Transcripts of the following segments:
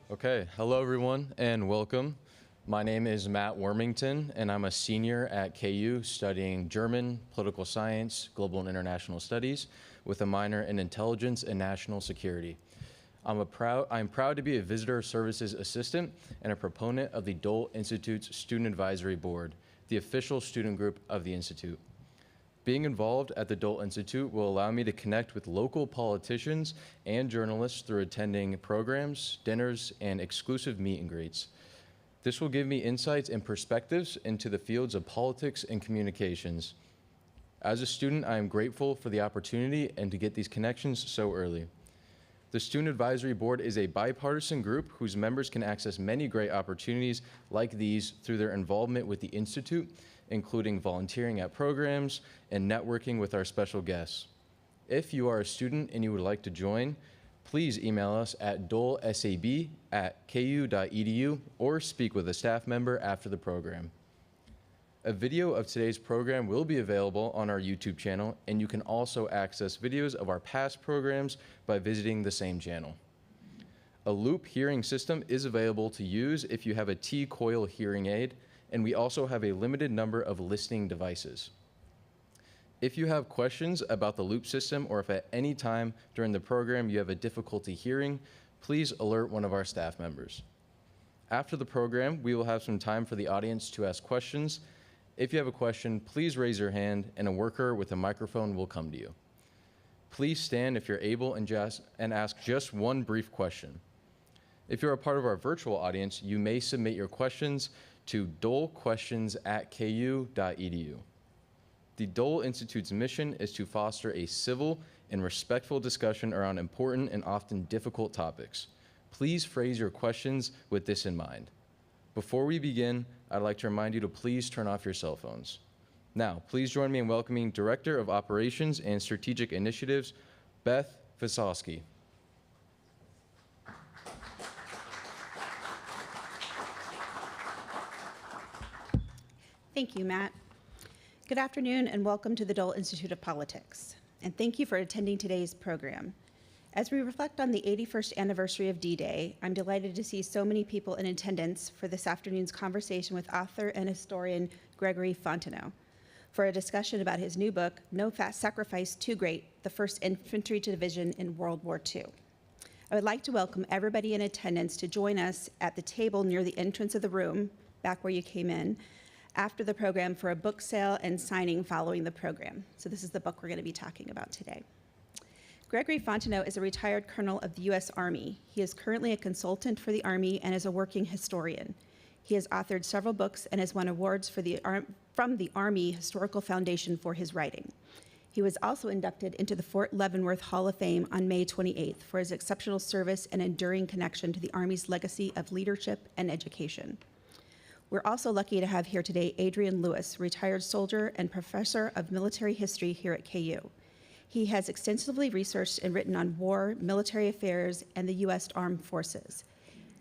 Okay, hello everyone and welcome. My name is Matt Wormington and I'm a senior at KU studying German, political science, global and international studies with a minor in intelligence and national security. I'm proud to be a visitor services assistant and a proponent of the Dole Institute's Student Advisory Board, the official student group of the Institute. Being involved at the Dole Institute will allow me to connect with local politicians and journalists through attending programs, dinners, and exclusive meet and greets. This will give me insights and perspectives into the fields of politics and communications. As a student, I am grateful for the opportunity and to get these connections so early. The Student Advisory Board is a bipartisan group whose members can access many great opportunities like these through their involvement with the Institute, including volunteering at programs and networking with our special guests. If you are a student and you would like to join, please email us at dolesab@ku.edu or speak with a staff member after the program. A video of today's program will be available on our YouTube channel, and you can also access videos of our past programs by visiting the same channel. A loop hearing system is available to use if you have a T-coil hearing aid, and we also have a limited number of listening devices. If you have questions about the loop system or if at any time during the program you have a difficulty hearing, please alert one of our staff members. After the program, we will have some time for the audience to ask questions. If you have a question, please raise your hand and a worker with a microphone will come to you. Please stand if you're able and ask just one brief question. If you're a part of our virtual audience, you may submit your questions to dolequestions@ku.edu. The Dole Institute's mission is to foster a civil and respectful discussion around important and often difficult topics. Please phrase your questions with this in mind. Before we begin, I'd like to remind you to please turn off your cell phones. Now, please join me in welcoming Director of Operations and Strategic Initiatives, Beth Visosky. Thank you, Matt. Good afternoon and welcome to the Dole Institute of Politics. And thank you for attending today's program. As we reflect on the 81st anniversary of D-Day, I'm delighted to see so many people in attendance for this afternoon's conversation with author and historian Gregory Fontenot for a discussion about his new book, No Sacrifice Too Great, the 1st Infantry Division in World War II. I would like to welcome everybody in attendance to join us at the table near the entrance of the room, back where you came in, after the program for a book sale and signing following the program. So this is the book we're going to be talking about today. Gregory Fontenot is a retired colonel of the U.S. Army. He is currently a consultant for the Army and is a working historian. He has authored several books and has won awards from the Army Historical Foundation for his writing. He was also inducted into the Fort Leavenworth Hall of Fame on May 28th for his exceptional service and enduring connection to the Army's legacy of leadership and education. We're also lucky to have here today Adrian Lewis, retired soldier and professor of military history here at KU. He has extensively researched and written on war, military affairs, and the U.S. Armed Forces,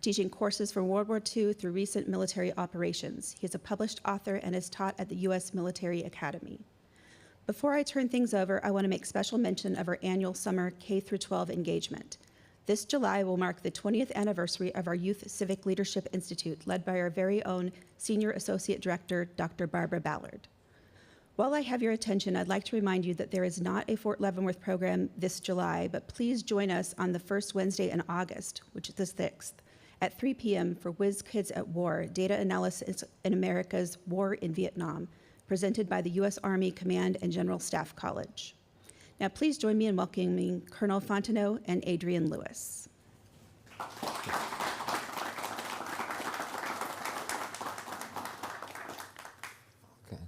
teaching courses from World War II through recent military operations. He is a published author and is taught at the U.S. Military Academy. Before I turn things over, I want to make special mention of our annual summer K-12 engagement. This July will mark the 20th anniversary of our Youth Civic Leadership Institute, led by our very own Senior Associate Director, Dr. Barbara Ballard. While I have your attention, I'd like to remind you that there is not a Fort Leavenworth program this July, but please join us on the first Wednesday in August, which is the 6th, at 3 p.m. for Whiz Kids at War, Data Analysis in America's War in Vietnam, presented by the U.S. Army Command and General Staff College. Now, please join me in welcoming Colonel Fontenot and Adrian Lewis. Okay.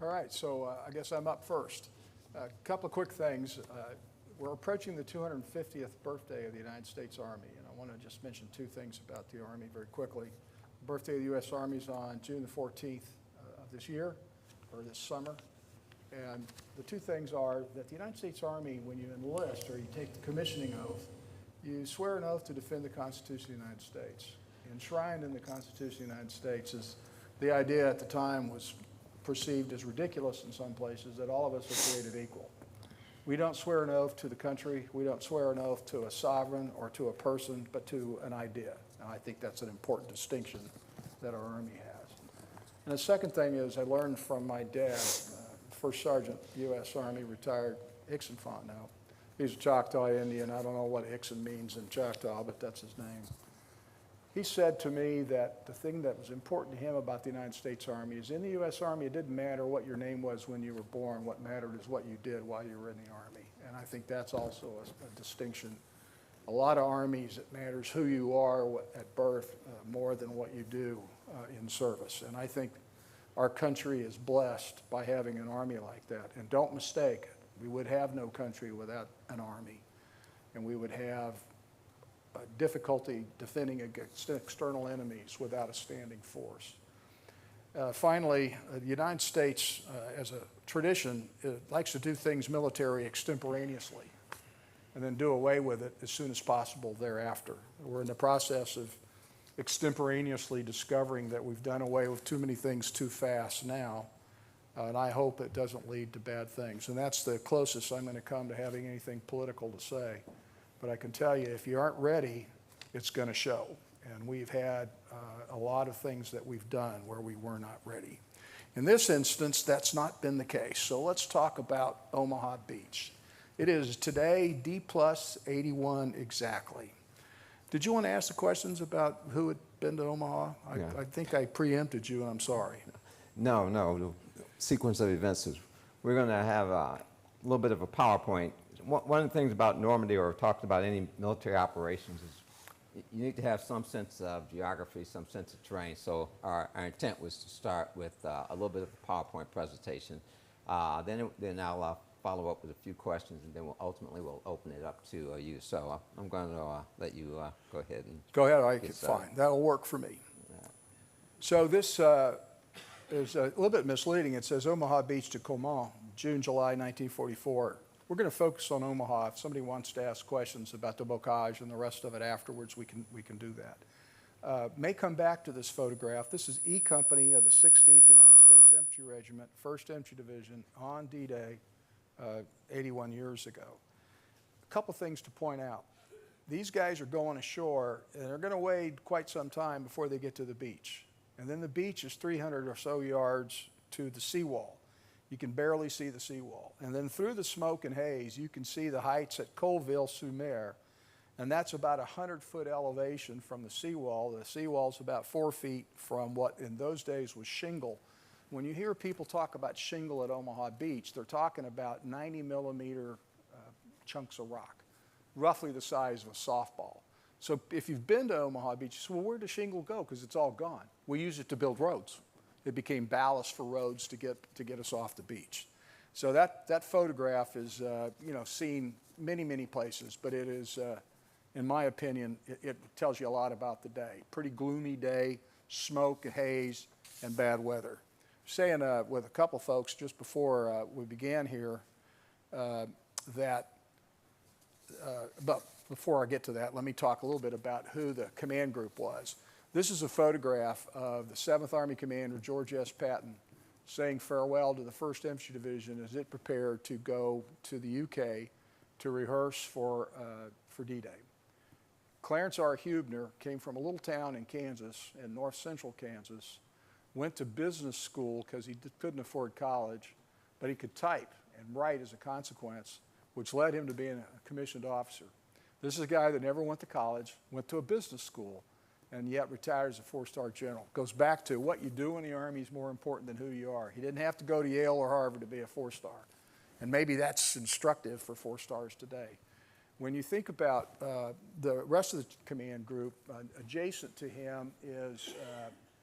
All right, so I guess I'm up first. A couple of quick things. We're approaching the 250th birthday of the United States Army, and I want to just mention two things about the Army very quickly. The birthday of the U.S. Army is on June the 14th of this year, or this summer. And the two things are that the United States Army, when you enlist or you take the commissioning oath, you swear an oath to defend the Constitution of the United States. Enshrined in the Constitution of the United States is the idea at the time was perceived as ridiculous in some places that all of us are created equal. We don't swear an oath to the country. We don't swear an oath to a sovereign or to a person, but to an idea. Now, I think that's an important distinction that our Army has. And the second thing is I learned from my dad, First Sergeant, U.S. Army, retired Hickson Fontenot. He's a Choctaw Indian. I don't know what Hickson means in Choctaw, but that's his name. He said to me that the thing that was important to him about the United States Army is in the U.S. Army, it didn't matter what your name was when you were born. What mattered is what you did while you were in the Army. And I think that's also a distinction. A lot of armies, it matters who you are at birth more than what you do in service. And I think our country is blessed by having an army like that. And don't mistake it. We would have no country without an army. And we would have difficulty defending against external enemies without a standing force. Finally, the United States, as a tradition, likes to do things military extemporaneously and then do away with it as soon as possible thereafter. We're in the process of extemporaneously discovering that we've done away with too many things too fast now, and I hope it doesn't lead to bad things. And that's the closest I'm going to come to having anything political to say. But I can tell you, if you aren't ready, it's going to show. And we've had a lot of things that we've done where we were not ready. In this instance, that's not been the case. So let's talk about Omaha Beach. It is today D+81 exactly. Did you want to ask the questions about who had been to Omaha? Yeah. I think I preempted you, and I'm sorry. No, the sequence of events is we're going to have a little bit of a PowerPoint. One of the things about Normandy or talked about any military operations is you need to have some sense of geography, some sense of terrain. So our intent was to start with a little bit of a PowerPoint presentation. Then I'll follow up with a few questions, and then we'll open it up to you. So I'm going to let you go ahead and Go ahead, fine. That'll work for me. Yeah. So this is a little bit misleading. It says Omaha Beach to Coman, June, July 1944. We're going to focus on Omaha. If somebody wants to ask questions about the bocage and the rest of it afterwards, we can do that. May come back to this photograph. This is E Company of the 16th United States Infantry Regiment, 1st Infantry Division on D-Day 81 years ago. A couple things to point out. These guys are going ashore, and they're going to wade quite some time before they get to the beach. And then the beach is 300 or so yards to the seawall. You can barely see the seawall. And then through the smoke and haze, you can see the heights at Colville-sur-Mer, and that's about 100-foot elevation from the seawall. The seawall's about 4 feet from what in those days was shingle. When you hear people talk about shingle at Omaha Beach, they're talking about 90-millimeter chunks of rock, roughly the size of a softball. So if you've been to Omaha Beach, you say, well, where does shingle go? Because it's all gone. We use it to build roads. It became ballast for roads to get us off the beach. So that photograph is seen many places, but it is, in my opinion, it tells you a lot about the day. Pretty gloomy day, smoke, haze, and bad weather. Saying with a couple folks just before we began here but before I get to that, let me talk a little bit about who the command group was. This is a photograph of the 7th Army Commander, George S. Patton, saying farewell to the 1st Infantry Division as it prepared to go to the UK to rehearse for D-Day. Clarence R. Huebner came from a little town in Kansas, in north central Kansas, went to business school because he couldn't afford college, but he could type and write as a consequence, which led him to being a commissioned officer. This is a guy that never went to college, went to a business school, and yet retired as a 4-star general. Goes back to what you do in the Army is more important than who you are. He didn't have to go to Yale or Harvard to be a 4-star. And maybe that's instructive for 4-stars today. When you think about the rest of the command group, adjacent to him is,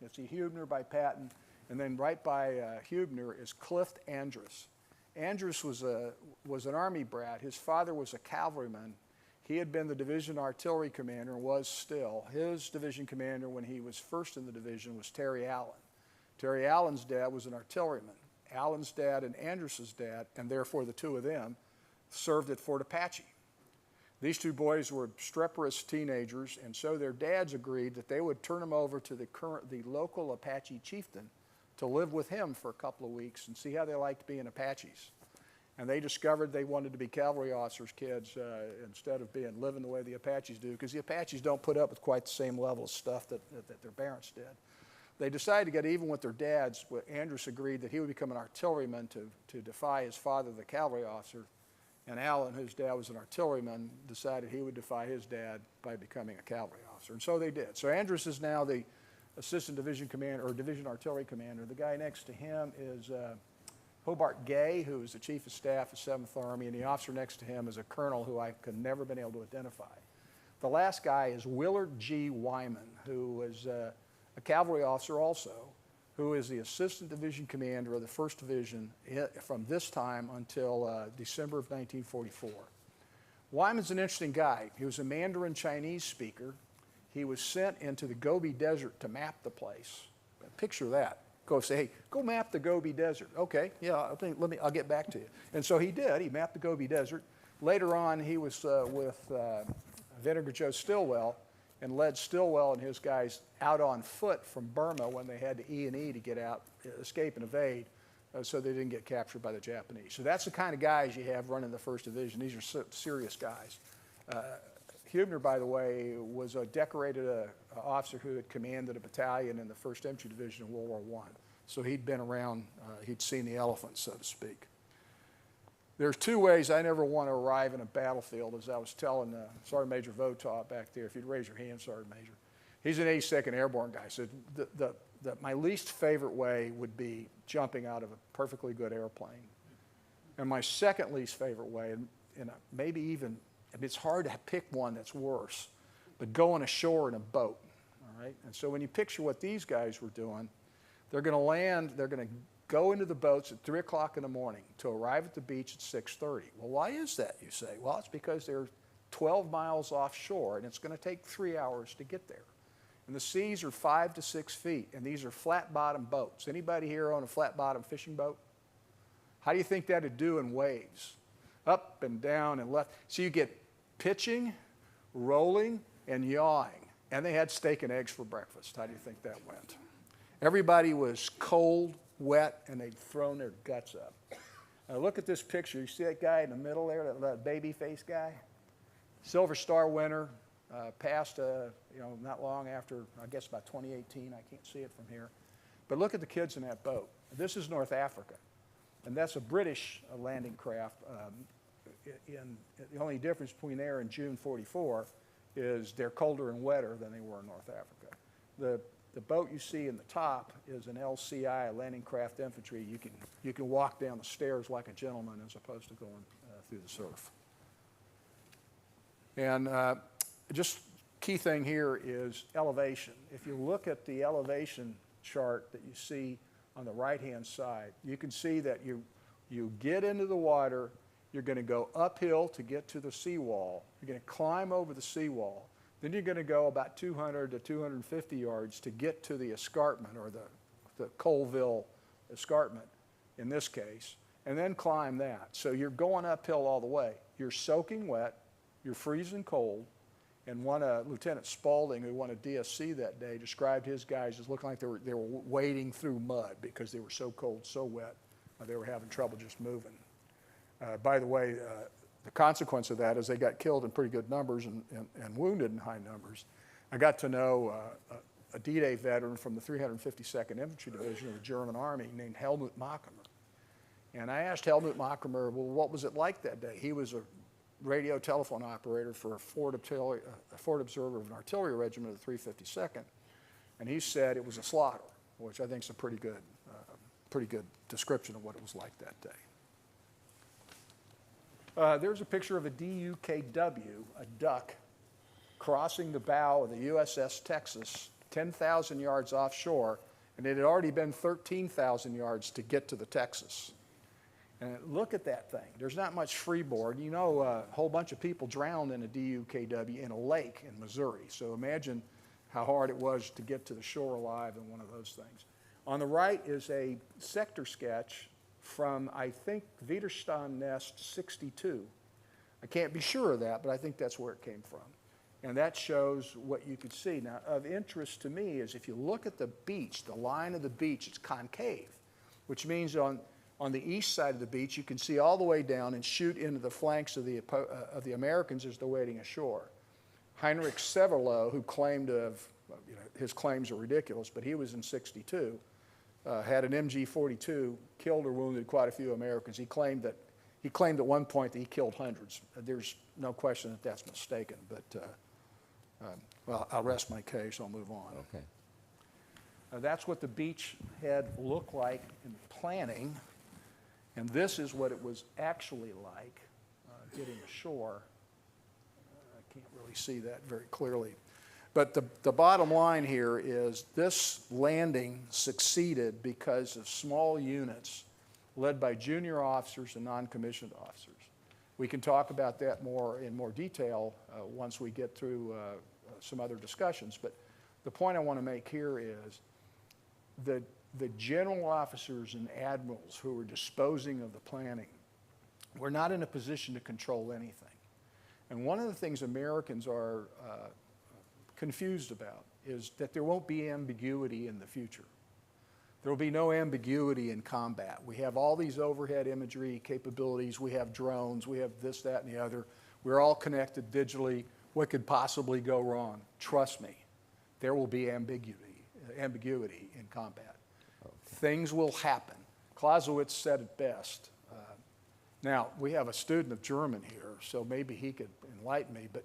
let's see, Huebner by Patton, and then right by Huebner is Clift Andrus. Andrus was an Army brat. His father was a cavalryman. He had been the division artillery commander and was still. His division commander when he was first in the division was Terry Allen. Terry Allen's dad was an artilleryman. Allen's dad and Andrus's dad, and therefore the two of them, served at Fort Apache. These two boys were streperous teenagers, and so their dads agreed that they would turn them over to the local Apache chieftain to live with him for a couple of weeks and see how they liked being Apaches. And they discovered they wanted to be cavalry officers' kids instead of living the way the Apaches do, because the Apaches don't put up with quite the same level of stuff that their parents did. They decided to get even with their dads. Andrus agreed that he would become an artilleryman to defy his father, the cavalry officer. And Allen, whose dad was an artilleryman, decided he would defy his dad by becoming a cavalry officer. And so they did. So Andrus is now the assistant division commander, or division artillery commander. The guy next to him is Hobart Gay, who is the chief of staff of 7th Army, and the officer next to him is a colonel who I could never been able to identify. The last guy is Willard G. Wyman, who is a cavalry officer also, who is the assistant division commander of the 1st Division from this time until December of 1944. Wyman's an interesting guy. He was a Mandarin Chinese speaker. He was sent into the Gobi Desert to map the place. Picture that. Go say, hey, go map the Gobi Desert. Okay, yeah, I'll get back to you. And so he did. He mapped the Gobi Desert. Later on, he was with Vinegar Joe Stilwell and led Stilwell and his guys out on foot from Burma when they had to E&E to get out, escape and evade, so they didn't get captured by the Japanese. So that's the kind of guys you have running the 1st Division. These are serious guys. Hubner, by the way, was a decorated officer who had commanded a battalion in the 1st Infantry Division in World War I. So he'd been around, he'd seen the elephants, so to speak. There's 2 ways I never want to arrive in a battlefield, as I was telling Sergeant Major Votaw back there. If you'd raise your hand, Sergeant Major. He's an 82nd Airborne guy. So my least favorite way would be jumping out of a perfectly good airplane. And my second least favorite way, and maybe even, it's hard to pick one that's worse, but going ashore in a boat, all right? And so when you picture what these guys were doing, they're going to land, they're going to go into the boats at 3 o'clock in the morning to arrive at the beach at 6:30. Well, why is that, you say? Well, it's because they're 12 miles offshore, and it's going to take 3 hours to get there. And the seas are 5 to 6 feet, and these are flat-bottom boats. Anybody here own a flat-bottom fishing boat? How do you think that'd do in waves? Up and down and left. So you get pitching, rolling, and yawing. And they had steak and eggs for breakfast. How do you think that went? Everybody was cold, wet, and they'd thrown their guts up. Now look at this picture. You see that guy in the middle there, that baby face guy? Silver Star winner, passed not long after, I guess about 2018. I can't see it from here. But look at the kids in that boat. This is North Africa. And that's a British landing craft. The only difference between there and June 44 is they're colder and wetter than they were in North Africa. The boat you see in the top is an LCI, a landing craft infantry. You can walk down the stairs like a gentleman as opposed to going through the surf. And just key thing here is elevation. If you look at the elevation chart that you see on the right-hand side, you can see that you get into the water, you're going to go uphill to get to the seawall, you're going to climb over the seawall, then you're going to go about 200 to 250 yards to get to the escarpment, or the Colville escarpment in this case, and then climb that. So you're going uphill all the way. You're soaking wet, you're freezing cold, and Lieutenant Spaulding, who won a DSC that day, described his guys as looking like they were wading through mud because they were so cold, so wet, they were having trouble just moving. By the way, the consequence of that is they got killed in pretty good numbers and wounded in high numbers. I got to know a D-Day veteran from the 352nd Infantry Division of the German Army named Helmut Machmer. And I asked Helmut Machmer, well, what was it like that day? He was a radio telephone operator for a Fort Observer of an artillery regiment of the 352nd. And he said it was a slaughter, which I think is a pretty good description of what it was like that day. There's a picture of a DUKW, a duck, crossing the bow of the USS Texas, 10,000 yards offshore, and it had already been 13,000 yards to get to the Texas. And look at that thing. There's not much freeboard. You know, a whole bunch of people drowned in a DUKW in a lake in Missouri. So imagine how hard it was to get to the shore alive in one of those things. On the right is a sector sketch from, I think, Widerstand Nest 62. I can't be sure of that, but I think that's where it came from. And that shows what you could see. Now, of interest to me is if you look at the beach, the line of the beach, it's concave, which means on On the east side of the beach, you can see all the way down and shoot into the flanks of the Americans as they're wading ashore. Heinrich Severloh, who claimed to have, his claims are ridiculous, but he was in '62, had an MG-42, killed or wounded quite a few Americans. He claimed at one point that he killed hundreds. There's no question that that's mistaken, but well, I'll rest my case. I'll move on. Okay. That's what the beachhead looked like in planning, and this is what it was actually like getting ashore. I can't really see that very clearly. But the bottom line here is this landing succeeded because of small units led by junior officers and non-commissioned officers. We can talk about that in more detail once we get through some other discussions. But the point I want to make here is the general officers and admirals who were disposing of the planning were not in a position to control anything. And one of the things Americans are confused about is that there won't be ambiguity in the future. There will be no ambiguity in combat. We have all these overhead imagery capabilities. We have drones. We have this, that, and the other. We're all connected digitally. What could possibly go wrong? Trust me, there will be ambiguity in combat. Okay. Things will happen. Clausewitz said it best. Now, we have a student of German here, so maybe he could enlighten me, but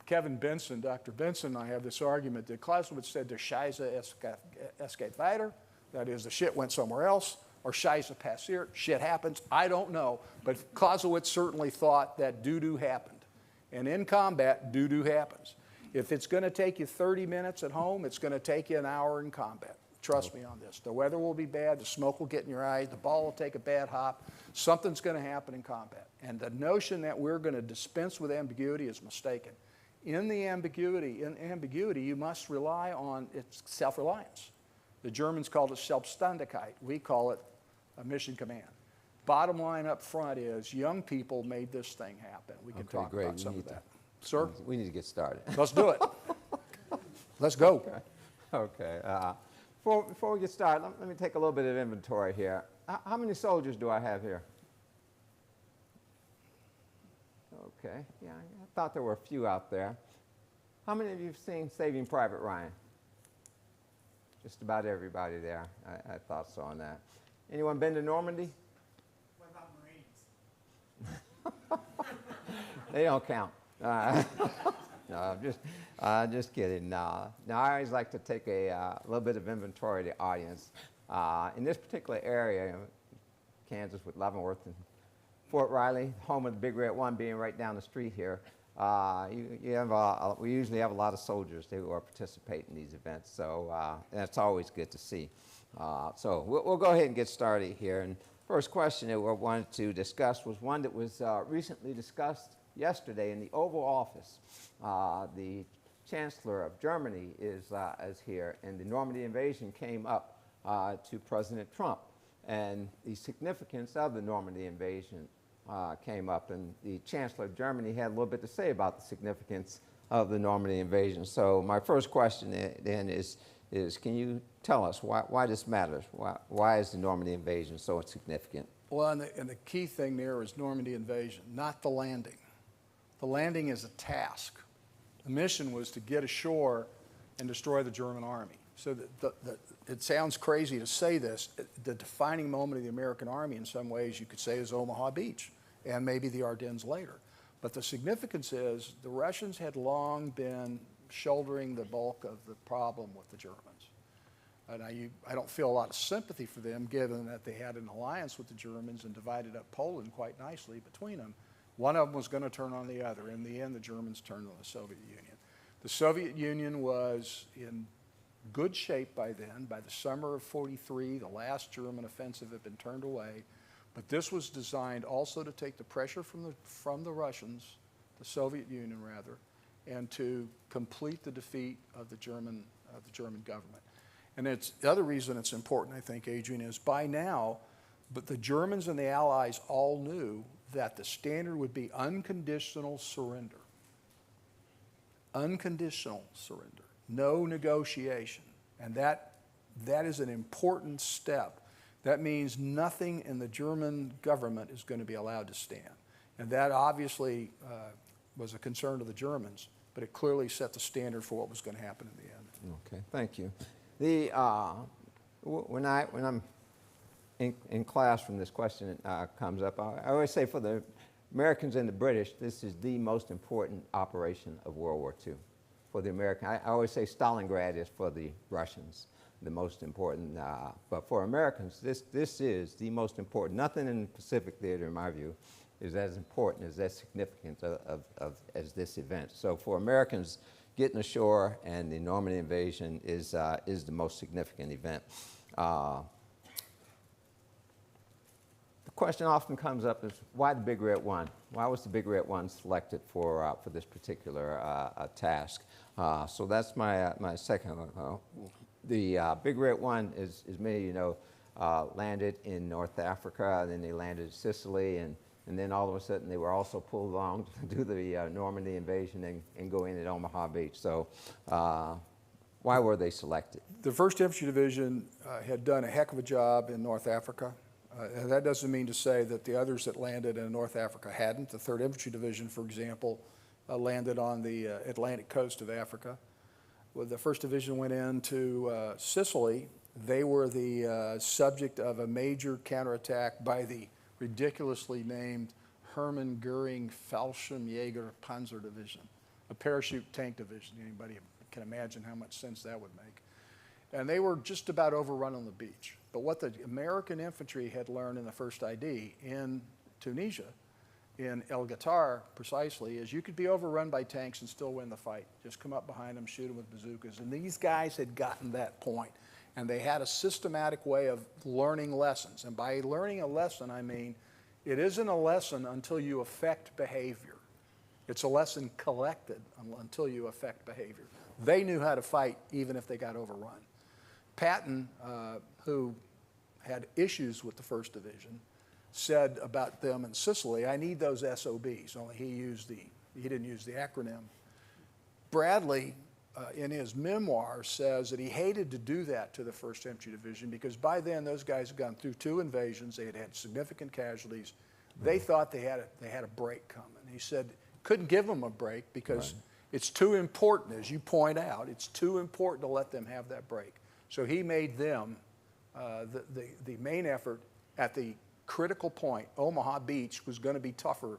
Kevin Benson, Dr. Benson and I have this argument that Clausewitz said der Scheiße es geht weiter, that is, the shit went somewhere else, or Scheiße passiert, shit happens. I don't know, but Clausewitz certainly thought that doo-doo happened. And in combat, doo-doo happens. If it's going to take you 30 minutes at home, it's going to take you an hour in combat. Trust me on this. The weather will be bad, the smoke will get in your eyes, the ball will take a bad hop. Something's going to happen in combat. And the notion that we're going to dispense with ambiguity is mistaken. In ambiguity, you must rely on its self-reliance. The Germans called it Selbstständigkeit. We call it a mission command. Bottom line up front is young people made this thing happen. We can talk about some of that. Sir? We need to get started. Let's do it. Let's go. Okay. Before we get started, let me take a little bit of inventory here. How many soldiers do I have here? Okay. Yeah, I thought there were a few out there. How many of you have seen Saving Private Ryan? Just about everybody there. I thought so on that. Anyone been to Normandy? What about Marines? They don't count. No, just kidding. No, I always like to take a little bit of inventory of the audience. In this particular area, Kansas with Leavenworth and Fort Riley, home of the Big Red One being right down the street here, we usually have a lot of soldiers who are participating in these events, so that's always good to see. So we'll go ahead and get started here. And first question that we wanted to discuss was one that was recently discussed yesterday in the Oval Office. The Chancellor of Germany is here, and the Normandy invasion came up to President Trump. And the significance of the Normandy invasion came up, and the Chancellor of Germany had a little bit to say about the significance of the Normandy invasion. So my first question then is can you tell us why this matters? Why is the Normandy invasion so significant? Well, and the key thing there is Normandy invasion, not the landing. The landing is a task. The mission was to get ashore and destroy the German army. So it sounds crazy to say this. The defining moment of the American army in some ways you could say is Omaha Beach and maybe the Ardennes later. But the significance is the Russians had long been shouldering the bulk of the problem with the Germans. And I don't feel a lot of sympathy for them given that they had an alliance with the Germans and divided up Poland quite nicely between them. One of them was going to turn on the other. In the end, the Germans turned on the Soviet Union. The Soviet Union was in good shape by then. By the summer of '43, the last German offensive had been turned away. But this was designed also to take the pressure from the Russians, the Soviet Union rather, and to complete the defeat of the German government. And the other reason it's important, I think, Adrian, is by now, but the Germans and the Allies all knew that the standard would be unconditional surrender. Unconditional surrender. No negotiation. And that is an important step. That means nothing in the German government is going to be allowed to stand. And that obviously was a concern to the Germans, but it clearly set the standard for what was going to happen in the end. Okay, thank you. When I'm in class when this question comes up, I always say for the Americans and the British, this is the most important operation of World War II. For the American, I always say Stalingrad is for the Russians, the most important. But for Americans, this is the most important. Nothing in the Pacific Theater, in my view, is as important, as significant as this event. So for Americans, getting ashore and the Normandy invasion is the most significant event. The question often comes up is why the Big Red One? Why was the Big Red One selected for this particular task? So that's my second one. The Big Red One, as many of you know, landed in North Africa, and then they landed in Sicily, and then all of a sudden they were also pulled along to do the Normandy invasion and go in at Omaha Beach. So why were they selected? The 1st Infantry Division had done a heck of a job in North Africa. And that doesn't mean to say that the others that landed in North Africa hadn't. The 3rd Infantry Division, for example, landed on the Atlantic coast of Africa. When the 1st Division went into Sicily, they were the subject of a major counterattack by the ridiculously named Hermann Goering Fallschirmjäger Panzer Division, a parachute tank division. Anybody can imagine how much sense that would make. And they were just about overrun on the beach. But what the American infantry had learned in the 1st ID in Tunisia, in El Ghatar precisely, is you could be overrun by tanks and still win the fight. Just come up behind them, shoot them with bazookas. And these guys had gotten that point. And they had a systematic way of learning lessons. And by learning a lesson, I mean, it isn't a lesson until you affect behavior. It's a lesson collected until you affect behavior. They knew how to fight even if they got overrun. Patton, who had issues with the 1st Division, said about them in Sicily, I need those SOBs, only he didn't use the acronym. Bradley, in his memoir, says that he hated to do that to the 1st Infantry Division because by then those guys had gone through 2 invasions, they had had significant casualties. They thought they had a break coming. He said couldn't give them a break because it's too important, as you point out, it's too important to let them have that break. So he made them the main effort at the critical point. Omaha Beach was going to be tougher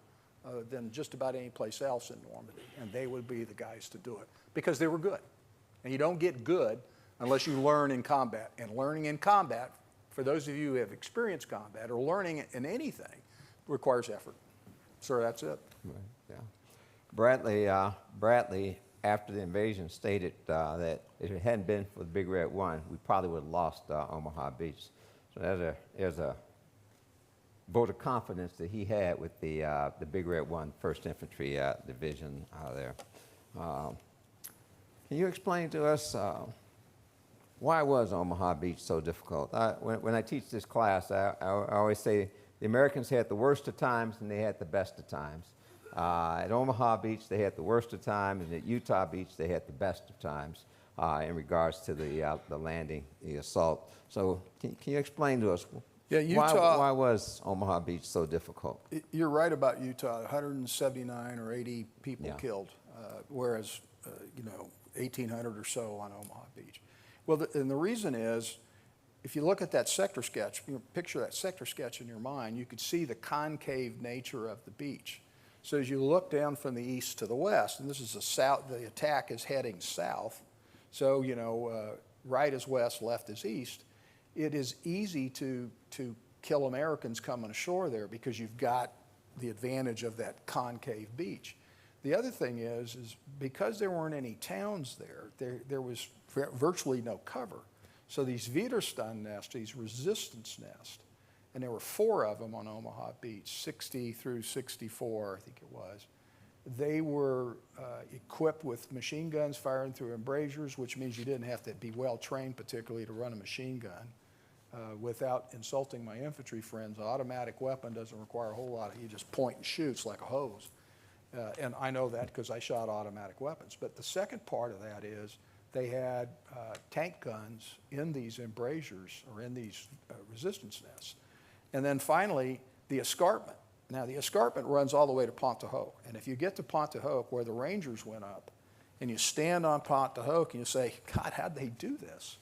than just about any place else in Normandy, and they would be the guys to do it because they were good. And you don't get good unless you learn in combat. And learning in combat, for those of you who have experienced combat or learning in anything, requires effort. So that's it. Right, yeah. Bradley, after the invasion, stated that if it hadn't been for the Big Red One, we probably would have lost Omaha Beach. So there's a vote of confidence that he had with the Big Red One, 1st Infantry Division there. Can you explain to us why was Omaha Beach so difficult? When I teach this class, I always say the Americans had the worst of times and they had the best of times. At Omaha Beach, they had the worst of times, and at Utah Beach, they had the best of times in regards to the landing, the assault. So can you explain to us why was Omaha Beach so difficult? You're right about Utah, 179 or 80 people killed, whereas, 1,800 or so on Omaha Beach. Well, and the reason is, if you look at that sector sketch, picture that sector sketch in your mind, you could see the concave nature of the beach. So as you look down from the east to the west, and this is the attack is heading south, so, right is west, left is east, it is easy to kill Americans coming ashore there because you've got the advantage of that concave beach. The other thing is because there weren't any towns there was virtually no cover. So these Widerstand nests, these resistance nests, and there were 4 of them on Omaha Beach, 60 through 64, I think it was. They were equipped with machine guns firing through embrasures, which means you didn't have to be well trained particularly to run a machine gun. Without insulting my infantry friends, an automatic weapon doesn't require a whole lot. You just point and shoots like a hose. And I know that because I shot automatic weapons. But the second part of that is they had tank guns in these embrasures or in these resistance nests. And then finally, the escarpment. Now, the escarpment runs all the way to Pont de Hoc. And if you get to Pont de Hoc, where the Rangers went up, and you stand on Pont de Hoc and you say, God, how'd they do this?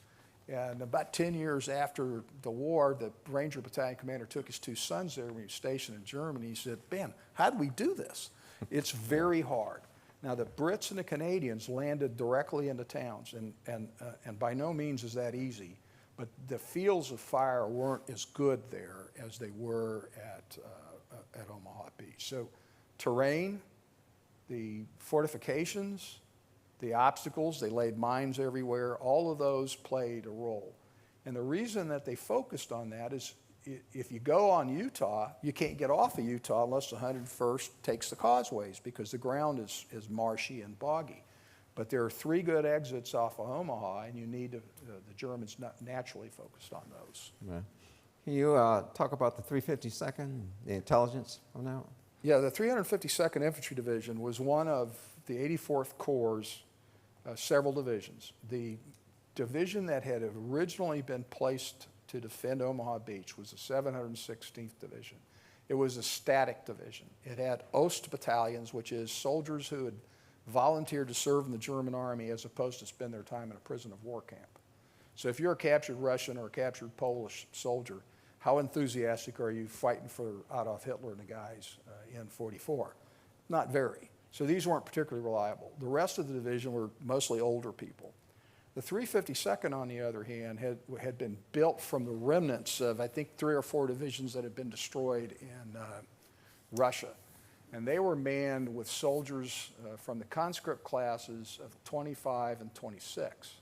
And about 10 years after the war, the Ranger Battalion commander took his two sons there when he was stationed in Germany. He said, Ben, how did we do this? It's very hard. Now, the Brits and the Canadians landed directly into towns, and by no means is that easy. But the fields of fire weren't as good there as they were at Omaha Beach. So terrain, the fortifications, the obstacles, they laid mines everywhere, all of those played a role. And the reason that they focused on that is if you go on Utah, you can't get off of Utah unless the 101st takes the causeways because the ground is marshy and boggy. But there are 3 good exits off of Omaha, and you need the Germans naturally focused on those. Right. Can you talk about the 352nd, the intelligence on that? Yeah, the 352nd Infantry Division was one of the 84th Corps' several divisions. The division that had originally been placed to defend Omaha Beach was the 716th Division. It was a static division. It had Ost battalions, which is soldiers who had volunteered to serve in the German army as opposed to spend their time in a prison of war camp. So if you're a captured Russian or a captured Polish soldier, how enthusiastic are you fighting for Adolf Hitler and the guys in 44? Not very. So these weren't particularly reliable. The rest of the division were mostly older people. The 352nd, on the other hand, had been built from the remnants of, I think, 3 or 4 divisions that had been destroyed in Russia. And they were manned with soldiers from the conscript classes of 25 and 26.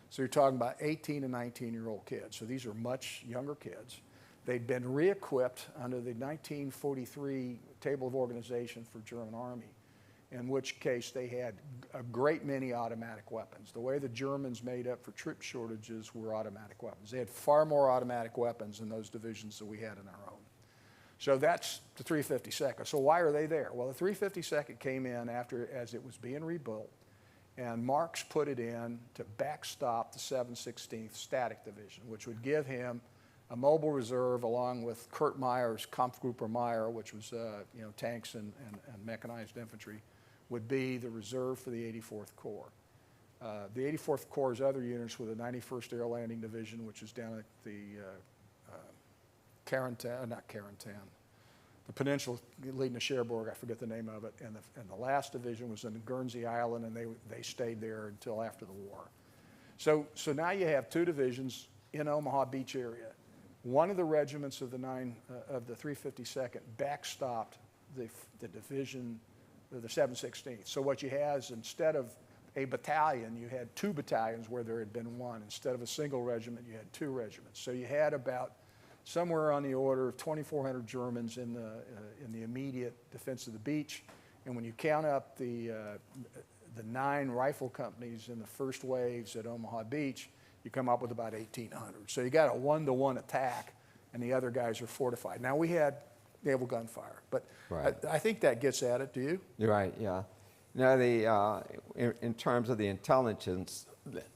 So you're talking about 18 and 19-year-old kids. So these are much younger kids. They'd been re-equipped under the 1943 Table of Organization for German Army, in which case they had a great many automatic weapons. The way the Germans made up for troop shortages were automatic weapons. They had far more automatic weapons in those divisions than we had in our own. So that's the 352nd. So why are they there? Well, the 352nd came in as it was being rebuilt, and Marx put it in to backstop the 716th Static Division, which would give him a mobile reserve along with Kurt Meyer's Kampfgruppe Meyer, which was tanks and mechanized infantry, would be the reserve for the 84th Corps. The 84th Corps' other units were the 91st Air Landing Division, which is down at the the peninsula leading to Cherbourg, I forget the name of it, and the last division was in Guernsey Island, and they stayed there until after the war. So now you have 2 divisions in Omaha Beach area. One of the regiments of the 352nd backstopped the division, the 716th. So what you have is, instead of a battalion, you had 2 battalions where there had been 1. Instead of a single regiment, you had 2 regiments. So you had about somewhere on the order of 2,400 Germans in the immediate defense of the beach. And when you count up the 9 rifle companies in the first waves at Omaha Beach, you come up with about 1,800. So you got a 1-to-1 attack, and the other guys are fortified. Now, we had naval gunfire, but right. I think that gets at it. Do you? You're right, yeah. Now, in terms of the intelligence,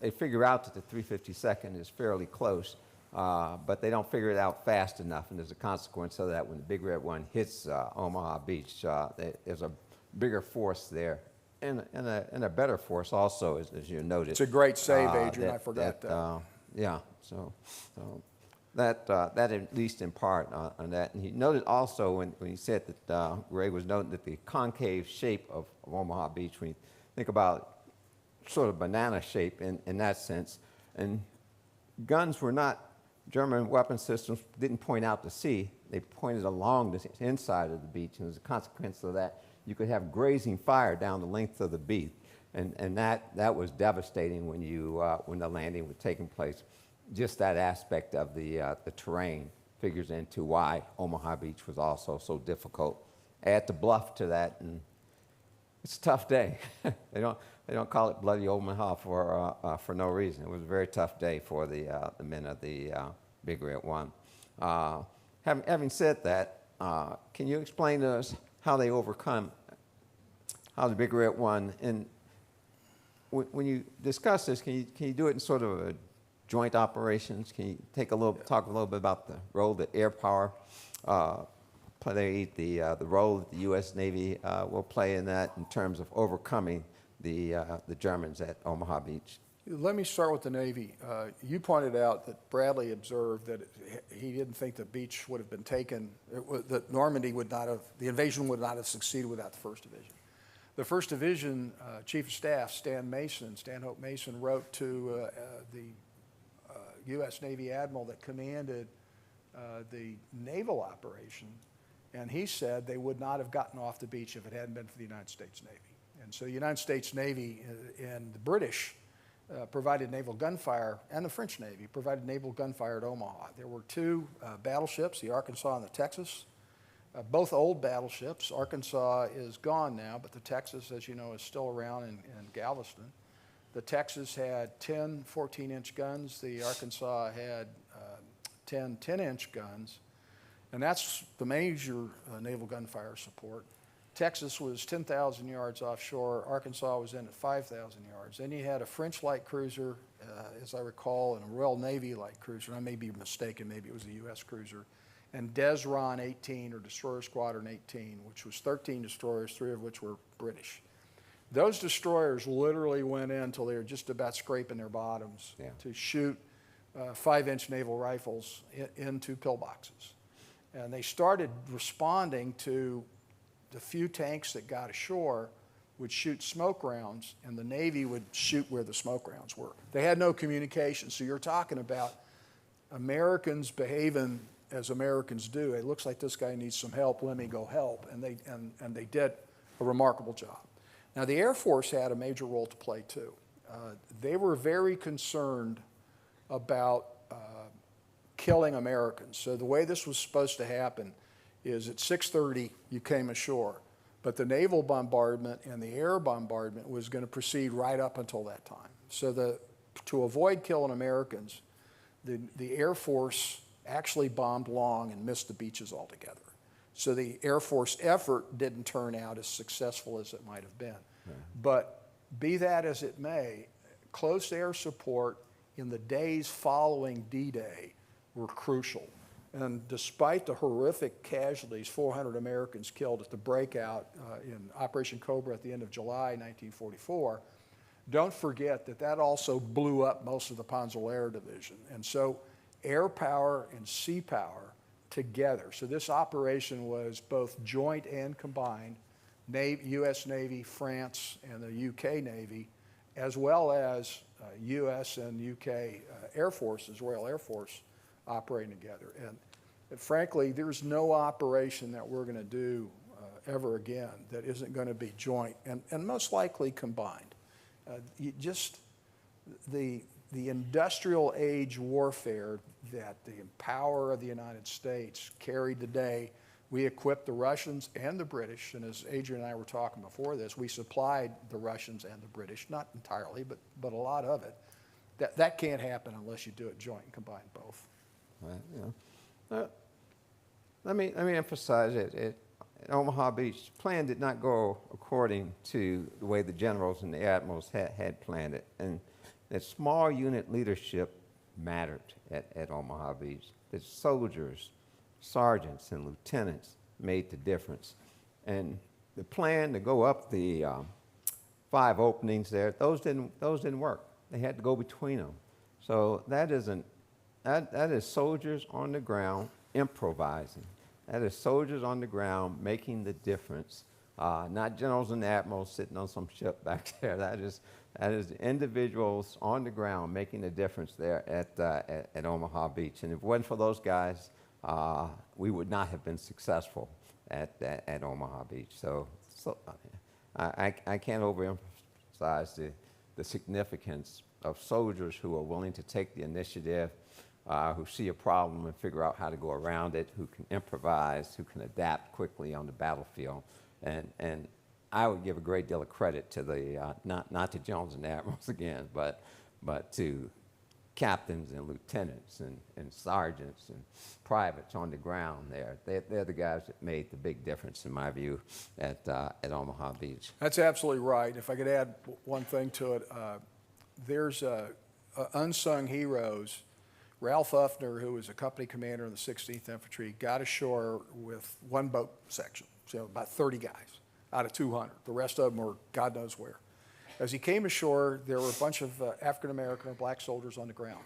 they figure out that the 352nd is fairly close, but they don't figure it out fast enough, and there's a consequence of that when the Big Red One hits Omaha Beach. There's a bigger force there. And a better force also, as you noted. It's a great save, Adrian. I forgot that. Yeah, so that at least in part on that. And he noted also when he said that Greg was noting that the concave shape of Omaha Beach, when you think about sort of banana shape in that sense, and guns were not, German weapon systems didn't point out to sea. They pointed along the inside of the beach, and as a consequence of that, you could have grazing fire down the length of the beach, and that was devastating when the landing was taking place. Just that aspect of the terrain figures into why Omaha Beach was also so difficult. Add the bluff to that, and it's a tough day. They don't call it Bloody Omaha for no reason. It was a very tough day for the men of the Big Red One. Having said that, can you explain to us how they overcome, how the Big Red One, and when you discuss this, can you do it in sort of a joint operations? Can you talk a little bit about the role that air power played, the role that the U.S. Navy will play in that in terms of overcoming the Germans at Omaha Beach? Let me start with the Navy. You pointed out that Bradley observed that he didn't think the beach would have been taken, that Normandy would not have, the invasion would not have succeeded without the 1st Division. The 1st Division Chief of Staff, Stanhope Mason, wrote to the U.S. Navy Admiral that commanded the naval operation, and he said they would not have gotten off the beach if it hadn't been for the United States Navy. And so the United States Navy and the British provided naval gunfire, and the French Navy provided naval gunfire at Omaha. There were 2 battleships, the Arkansas and the Texas, both old battleships. Arkansas is gone now, but the Texas, as you know, is still around in Galveston. The Texas had 10 14-inch guns. The Arkansas had 10 10-inch guns, and that's the major naval gunfire support. Texas was 10,000 yards offshore. Arkansas was in at 5,000 yards. Then you had a French light cruiser, as I recall, and a Royal Navy light cruiser. I may be mistaken. Maybe it was a U.S. cruiser. And Desron 18, or Destroyer Squadron 18, which was 13 destroyers, 3 of which were British. Those destroyers literally went in until they were just about scraping their bottoms to shoot 5-inch naval rifles into pillboxes. And they started responding to the few tanks that got ashore would shoot smoke rounds, and the Navy would shoot where the smoke rounds were. They had no communication, so you're talking about Americans behaving as Americans do. It looks like this guy needs some help, let me go help, and they did a remarkable job. Now, the Air Force had a major role to play, too. They were very concerned about killing Americans. So the way this was supposed to happen is at 6:30 you came ashore, but the naval bombardment and the air bombardment was going to proceed right up until that time. So to avoid killing Americans, the Air Force actually bombed Long and missed the beaches altogether. So the Air Force effort didn't turn out as successful as it might have been. Right. But be that as it may, close air support in the days following D-Day were crucial. And despite the horrific casualties, 400 Americans killed at the breakout in Operation Cobra at the end of July 1944, don't forget that that also blew up most of the Panzer Air Division. And so air power and sea power together. So this operation was both joint and combined, U.S. Navy, France, and the UK Navy, as well as U.S. and UK Air Forces, Royal Air Force, operating together. And frankly, there's no operation that we're going to do ever again that isn't going to be joint and most likely combined. The industrial age warfare that the power of the United States carried today, we equipped the Russians and the British, and as Adrian and I were talking before this, we supplied the Russians and the British, not entirely, but a lot of it. That can't happen unless you do it joint and combine both. Right, yeah. Let me emphasize it. At Omaha Beach, the plan did not go according to the way the generals and the admirals had planned it. And that small unit leadership mattered at Omaha Beach. The soldiers, sergeants, and lieutenants made the difference. And the plan to go up the 5 openings there, those didn't work. They had to go between them. So that is soldiers on the ground improvising. That is soldiers on the ground making the difference, not generals and admirals sitting on some ship back there. That is individuals on the ground making the difference there at Omaha Beach. And if it wasn't for those guys, we would not have been successful at Omaha Beach. So I can't overemphasize the significance of soldiers who are willing to take the initiative, who see a problem and figure out how to go around it, who can improvise, who can adapt quickly on the battlefield. And I would give a great deal of credit to the, not to generals and admirals again, but to captains and lieutenants and sergeants and privates on the ground there. They're the guys that made the big difference, in my view, at Omaha Beach. That's absolutely right. If I could add one thing to it, there's unsung heroes. Ralph Uffner, who was a company commander in the 16th Infantry, got ashore with one boat section, so about 30 guys out of 200. The rest of them were God knows where. As he came ashore, there were a bunch of African-American or black soldiers on the ground,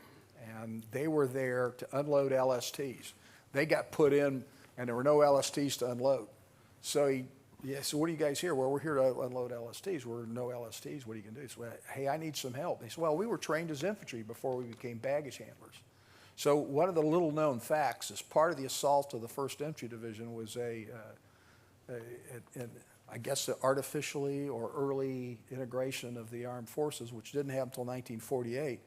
and they were there to unload LSTs. They got put in, and there were no LSTs to unload. So so what are you guys here? Well, we're here to unload LSTs. We're no LSTs. What are you going to do? He said, hey, I need some help. They said, well, we were trained as infantry before we became baggage handlers. So one of the little-known facts is part of the assault of the 1st Infantry Division was I guess the artificially or early integration of the armed forces, which didn't happen until 1948.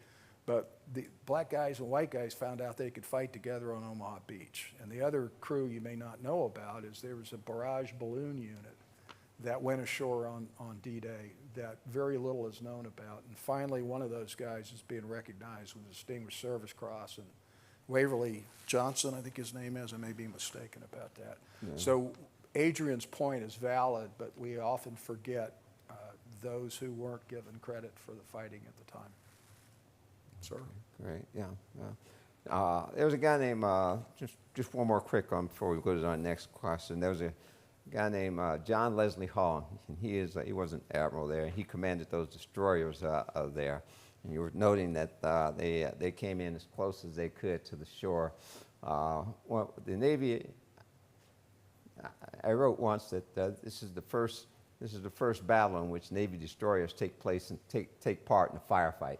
But the black guys and white guys found out they could fight together on Omaha Beach. And the other crew you may not know about is there was a barrage balloon unit that went ashore on D-Day that very little is known about. And finally, one of those guys is being recognized with a Distinguished Service Cross. And Waverly Johnson, I think his name is, I may be mistaken about that. Yeah. So Adrian's point is valid, but we often forget those who weren't given credit for the fighting at the time. Sir? Great, yeah. There was a guy named, just one more quick one before we go to our next question. There was a guy named John Leslie Hall. And he was an admiral there. He commanded those destroyers there. And you were noting that they came in as close as they could to the shore. Well, the Navy, I wrote once that this is the first battle in which Navy destroyers take part in a firefight.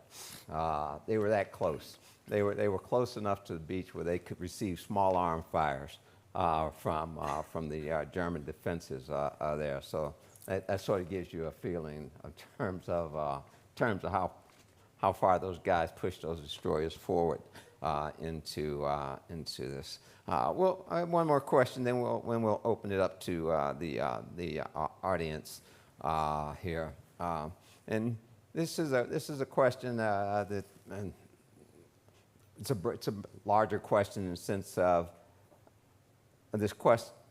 They were that close. They were close enough to the beach where they could receive small arm fires from the German defenses there. So that sort of gives you a feeling in terms of how far those guys pushed those destroyers forward into this. Well, I have one more question, then we'll open it up to the audience here. And this is a question that it's a larger question in the sense of this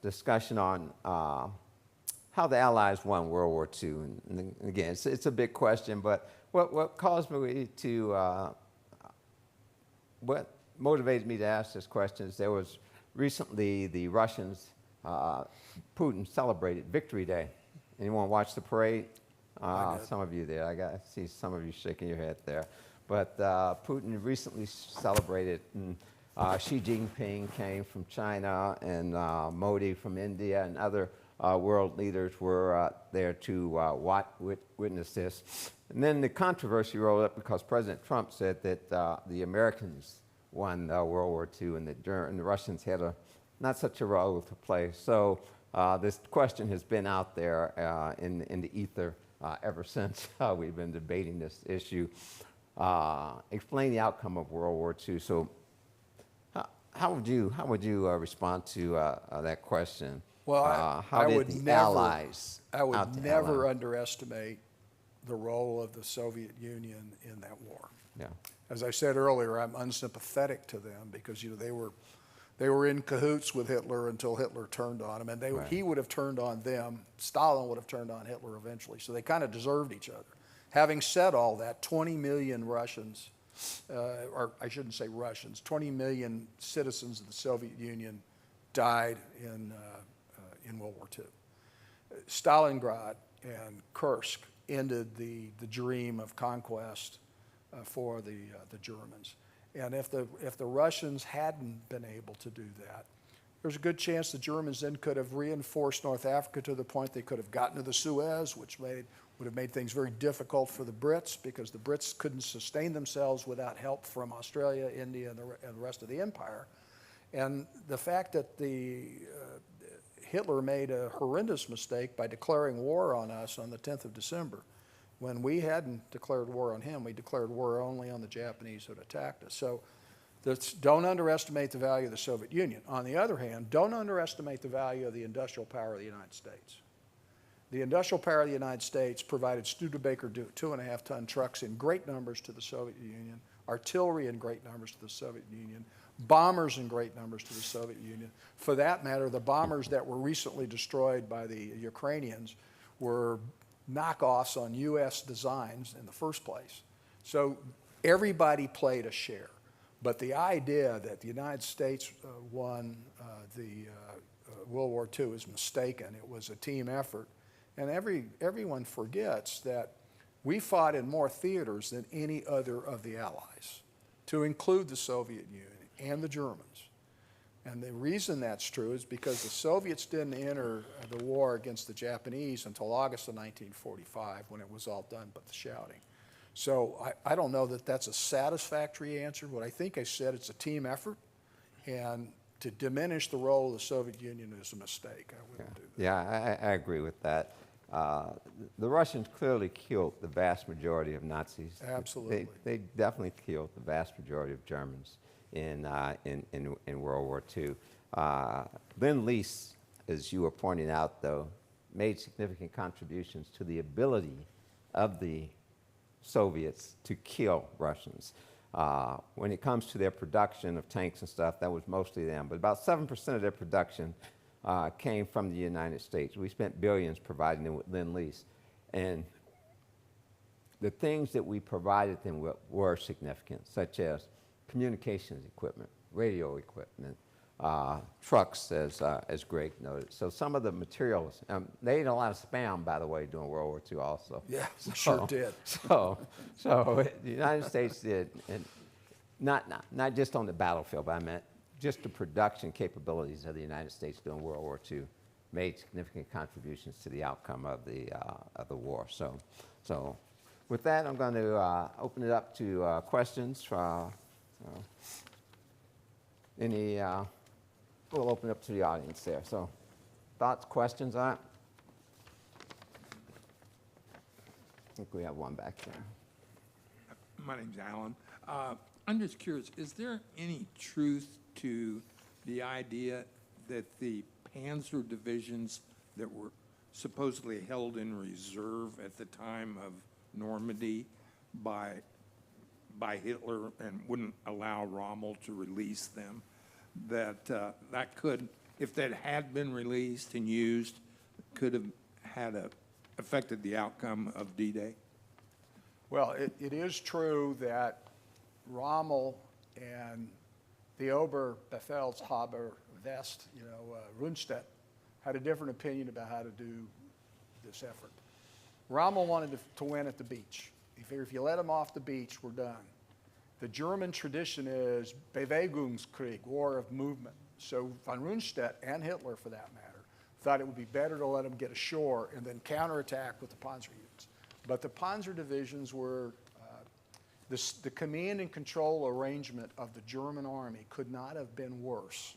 discussion on how the Allies won World War II. And again, it's a big question, but what caused me to what motivated me to ask this question is there was recently the Russians, Putin celebrated Victory Day. Anyone watch the parade? Some of you there. I see some of you shaking your head there. But Putin recently celebrated, and Xi Jinping came from China, and Modi from India, and other world leaders were there to witness this. And then the controversy rolled up because President Trump said that the Americans won World War II and the Russians had not such a role to play. So this question has been out there in the ether ever since we've been debating this issue. Explain the outcome of World War II. So how would you respond to that question? Well, I would never Allies? underestimate the role of the Soviet Union in that war. Yeah. As I said earlier, I'm unsympathetic to them because they were in cahoots with Hitler until Hitler turned on him, and he would have turned on them. Stalin would have turned on Hitler eventually. So they kind of deserved each other. Having said all that, 20 million Russians, or I shouldn't say Russians, 20 million citizens of the Soviet Union died in World War II. Stalingrad and Kursk ended the dream of conquest for the Germans. And if the Russians hadn't been able to do that, there's a good chance the Germans then could have reinforced North Africa to the point they could have gotten to the Suez, which would have made things very difficult for the Brits because the Brits couldn't sustain themselves without help from Australia, India, and the rest of the empire. And the fact that Hitler made a horrendous mistake by declaring war on us on the 10th of December. When we hadn't declared war on him, we declared war only on the Japanese who had attacked us. So don't underestimate the value of the Soviet Union. On the other hand, don't underestimate the value of the industrial power of the United States. The industrial power of the United States provided Studebaker 2.5-ton trucks in great numbers to the Soviet Union. artillery in great numbers to the Soviet Union, bombers in great numbers to the Soviet Union. For that matter, the bombers that were recently destroyed by the Ukrainians were knockoffs on U.S. designs in the first place. So everybody played a share. But the idea that the United States won World War II is mistaken. It was a team effort. And everyone forgets that we fought in more theaters than any other of the Allies, to include the Soviet Union and the Germans. And the reason that's true is because the Soviets didn't enter the war against the Japanese until August of 1945, when it was all done but the shouting. So I don't know that that's a satisfactory answer. What I think I said, it's a team effort, and to diminish the role of the Soviet Union is a mistake. I wouldn't do that. Yeah, I agree with that. The Russians clearly killed the vast majority of Nazis. Absolutely. They definitely killed the vast majority of Germans in World War II. Lend-Lease, as you were pointing out, though, made significant contributions to the ability of the Soviets to kill Russians. When it comes to their production of tanks and stuff, that was mostly them. But about 7% of their production came from the United States. We spent billions providing them with Lend-Lease. And the things that we provided them with were significant, such as communications equipment, radio equipment, trucks, as Greg noted. So some of the materials, they ate a lot of spam, by the way, during World War II also. Yeah, we sure did. So the United States did, and not just on the battlefield, but I meant just the production capabilities of the United States during World War II made significant contributions to the outcome of the war. So with that, I'm going to open it up to questions. We'll open it up to the audience there. So thoughts, questions on it? I think we have one back there. My name's Alan. I'm just curious, is there any truth to the idea that the panzer divisions that were supposedly held in reserve at the time of Normandy by Hitler and wouldn't allow Rommel to release them, that could, if that had been released and used, could have affected the outcome of D-Day? Well, it is true that Rommel and the Oberbefehlshaber West, Rundstedt, had a different opinion about how to do this effort. Rommel wanted to win at the beach. If you let him off the beach, we're done. The German tradition is Bewegungskrieg, war of movement. So von Rundstedt, and Hitler for that matter, thought it would be better to let him get ashore and then counterattack with the Panzer units. But the Panzer divisions were, the command and control arrangement of the German army could not have been worse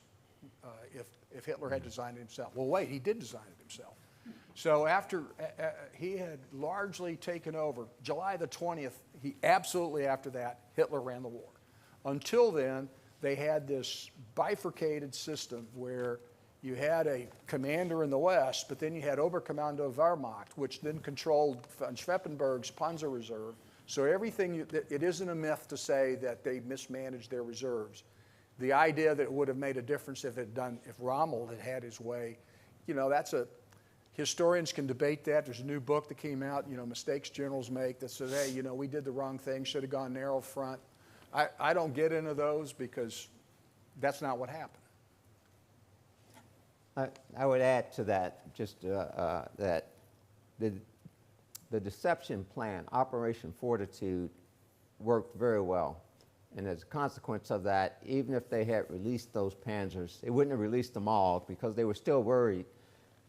if Hitler had designed it himself. Well, wait, he did design it himself. So after he had largely taken over, July the 20th, absolutely after that, Hitler ran the war. Until then, they had this bifurcated system where you had a commander in the West, but then you had Oberkommando Wehrmacht, which then controlled von Schweppenberg's Panzer Reserve. So everything, it isn't a myth to say that they mismanaged their reserves. The idea that it would have made a difference if Rommel had had his way, historians can debate that. There's a new book that came out, Mistakes Generals Make, that says, hey, we did the wrong thing, should have gone narrow front. I don't get into those because that's not what happened. I would add to that just that the deception plan, Operation Fortitude, worked very well. And as a consequence of that, even if they had released those panzers, they wouldn't have released them all because they were still worried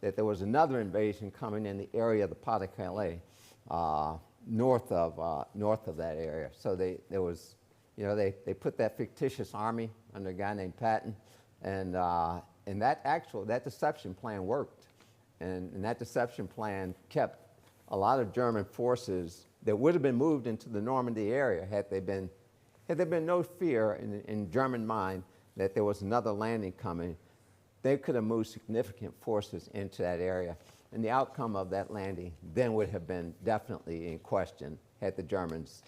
that there was another invasion coming in the area of the Pas-de-Calais, north of that area. So they put that fictitious army under a guy named Patton, and that deception plan worked, and that deception plan kept a lot of German forces that would have been moved into the Normandy area had there been no fear in German mind that there was another landing coming. They could have moved significant forces into that area, and the outcome of that landing then would have been definitely in question had the Germans